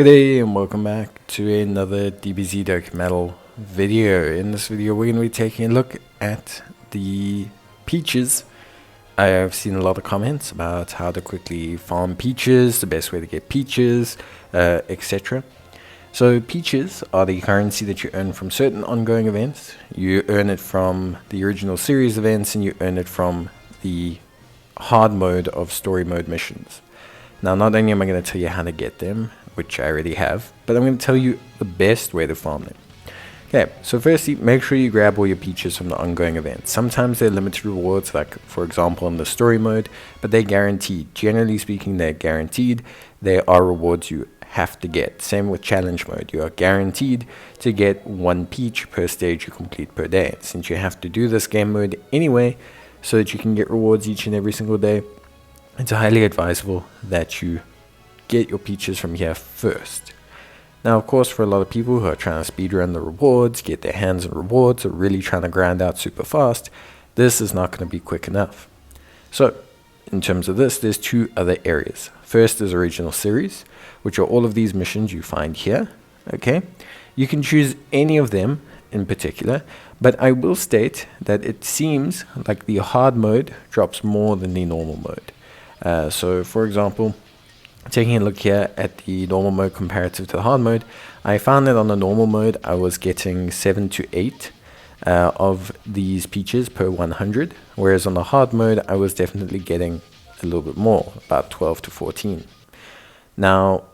Good day and welcome back to another DBZ Dark Metal video. In this video we're going to be taking a look at the peaches. I have seen a lot of comments about how to quickly farm peaches, the best way to get peaches, etc. So peaches are the currency that you earn from certain ongoing events. You earn it from the original series events and you earn it from the hard mode of story mode missions. Now not only am I going to tell you how to get them, which I already have, but I'm going to tell you the best way to farm them. Okay, so firstly, make sure you grab all your peaches from the ongoing events. Sometimes they're limited rewards, like for example in the story mode, but they're guaranteed. Generally speaking, they're guaranteed. They are rewards you have to get. Same with challenge mode. You are guaranteed to get one peach per stage you complete per day. Since you have to do this game mode anyway, so that you can get rewards each and every single day, it's highly advisable that you get your peaches from here first. Now, of course, for a lot of people who are trying to speedrun the rewards, get their hands on rewards, or really trying to grind out super fast, this is not going to be quick enough. So, in terms of this, there's two other areas. First is original series, which are all of these missions you find here. Okay, you can choose any of them in particular, but I will state that it seems like the hard mode drops more than the normal mode. So, for example, taking a look here at the normal mode comparative to the hard mode, I found that on the normal mode I was getting 7 to 8 of these peaches per 100, whereas on the hard mode I was definitely getting a little bit more, about 12 to 14. Now,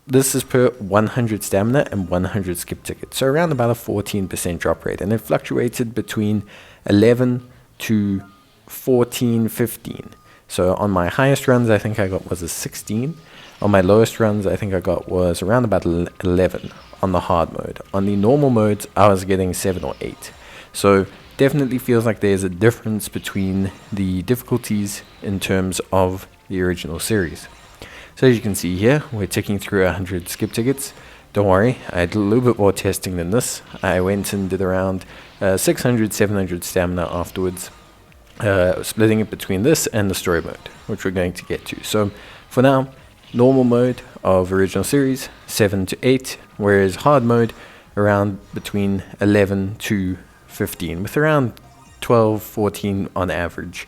this is per 100 stamina and 100 skip tickets, so around about a 14% drop rate, and it fluctuated between 11 to 14, 15. So on my highest runs, I think I got was a 16. On my lowest runs, I think I got was around about 11 on the hard mode. On the normal modes, I was getting 7 or 8. So definitely feels like there's a difference between the difficulties in terms of the original series. So as you can see here, we're ticking through 100 skip tickets. Don't worry, I did a little bit more testing than this. I went and did around 600, 700 stamina afterwards. Splitting it between this and the story mode, which we're going to get to. So for now, normal mode of original series 7 to 8, whereas hard mode around between 11 to 15, with around 12, 14 on average,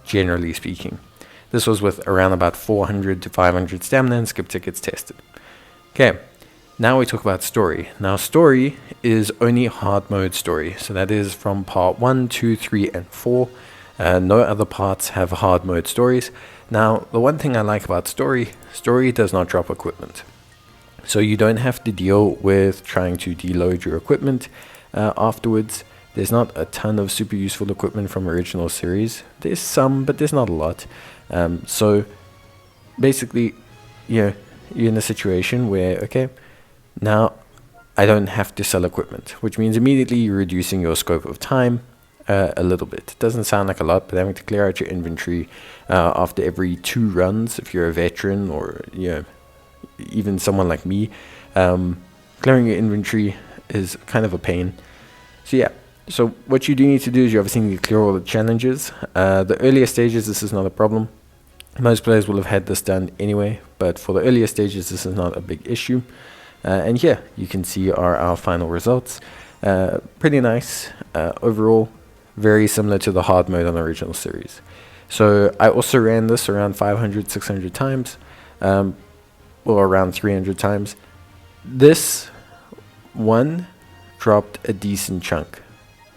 generally speaking. This was with around about 400 to 500 stamina and skip tickets tested. Okay, now we talk about story. Now story is only hard mode story, so that is from part 1, 2, 3, and 4. No other parts have hard mode stories. Now, the one thing I like about story does not drop equipment. So you don't have to deal with trying to deload your equipment afterwards. There's not a ton of super useful equipment from original series. There's some, but there's not a lot. So basically, you're in a situation where, okay, now I don't have to sell equipment, which means immediately you're reducing your scope of time a little bit. It doesn't sound like a lot, but having to clear out your inventory after every 2 runs, if you're a veteran or even someone like me, clearing your inventory is kind of a pain. So yeah, so what you do need to do is you obviously need to clear all the challenges. The earlier stages, this is not a problem. Most players will have had this done anyway, but for the earlier stages, this is not a big issue. And here you can see are our final results. Pretty nice overall. Very similar to the hard mode on the original series. So I also ran this around 500, 600 times, or around 300 times. This one dropped a decent chunk.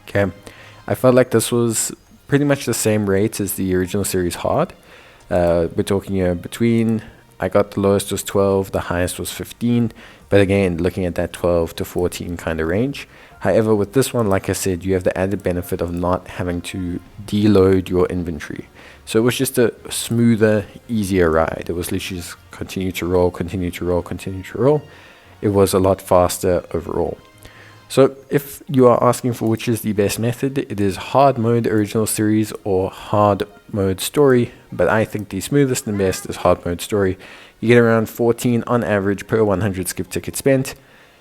Okay, I felt like this was pretty much the same rate as the original series hard. We're talking between, I got the lowest was 12, the highest was 15, but again, looking at that 12 to 14 kind of range. However, with this one, like I said, you have the added benefit of not having to deload your inventory. So it was just a smoother, easier ride. It was literally just continue to roll, continue to roll, continue to roll. It was a lot faster overall. So if you are asking for which is the best method, it is hard mode original series or hard mode story, but I think the smoothest and best is hard mode story. You get around 14 on average per 100 skip tickets spent,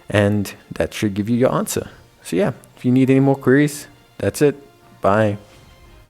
and that should give you your answer. So yeah, if you need any more queries, that's it. Bye.